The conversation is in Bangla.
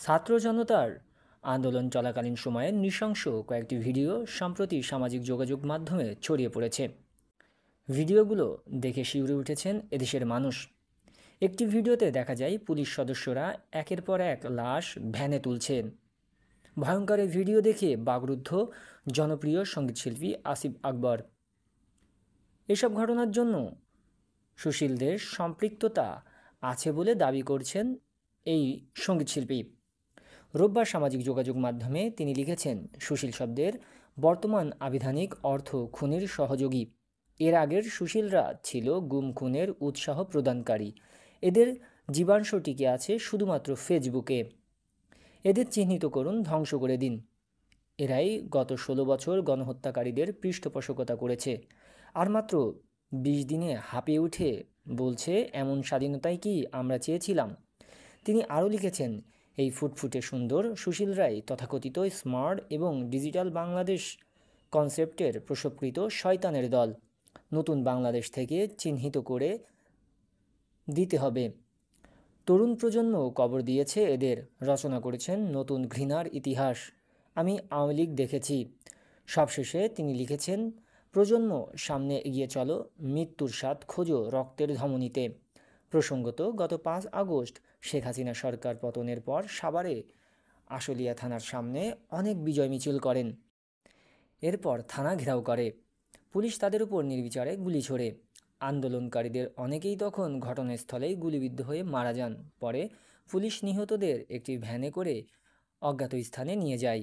ছাত্র জনতার আন্দোলন চলাকালীন সময়ে নৃশংস কয়েকটি ভিডিও সম্প্রতি সামাজিক যোগাযোগ মাধ্যমে ছড়িয়ে পড়েছে। ভিডিওগুলো দেখে শিউরে উঠেছেন এদেশের মানুষ। একটি ভিডিওতে দেখা যায় পুলিশ সদস্যরা একের পর এক লাশ ভ্যানে তুলছেন। ভয়ঙ্কর এই ভিডিও দেখে বাকরুদ্ধ জনপ্রিয় সঙ্গীতশিল্পী আসিফ আকবর। এসব ঘটনার জন্য সুশীলদের সম্পৃক্ততা আছে বলে দাবি করছেন এই সঙ্গীতশিল্পী। রোববার সামাজিক যোগাযোগ মাধ্যমে তিনি লিখেছেন, সুশীল শব্দের বর্তমান আবিধানিক অর্থ খুনির সহযোগী। এর আগের সুশীলরা ছিল গুম খুনের উৎসাহ প্রদানকারী। এদের জীবাংশ টিকে আছে শুধুমাত্র ফেসবুকে। এদের চিহ্নিত করুন, ধ্বংস করে দিন। এরাই গত ১৬ বছর গণহত্যাকারীদের পৃষ্ঠপোষকতা করেছে। আর মাত্র ২০ দিনে হাঁপিয়ে উঠে বলছে, এমন স্বাধীনতাই কি আমরা চেয়েছিলাম। তিনি আরও লিখেছেন, এই ফুটফুটে সুন্দর সুশীলরাই তথাকথিত স্মার্ট এবং ডিজিটাল বাংলাদেশ কনসেপ্টের প্রসবকৃত শয়তানের দল। নতুন বাংলাদেশ থেকে চিহ্নিত করে দিতে হবে। তরুণ প্রজন্ম কবর দিয়েছে এদের, রচনা করেছেন নতুন ঘৃণার ইতিহাস। আমি আওয়ামী লীগ দেখেছি। সবশেষে তিনি লিখেছেন, প্রজন্ম সামনে এগিয়ে চলো, মৃত্যুর স্বাদ খোঁজো রক্তের ধমনীতে। প্রসঙ্গত, গত ৫ আগস্ট শেখ হাসিনা সরকার পতনের পর সাভারে আশুলিয়া থানার সামনে অনেক বিজয় মিছিল করেন। এরপর থানা ঘেরাও করে। পুলিশ তাদের উপর নির্বিচারে গুলি ছোড়ে। আন্দোলনকারীদের অনেকেই তখন ঘটনাস্থলেই গুলিবিদ্ধ হয়ে মারা যান। পরে পুলিশ নিহতদের একটি ভ্যানে করে অজ্ঞাত স্থানে নিয়ে যায়।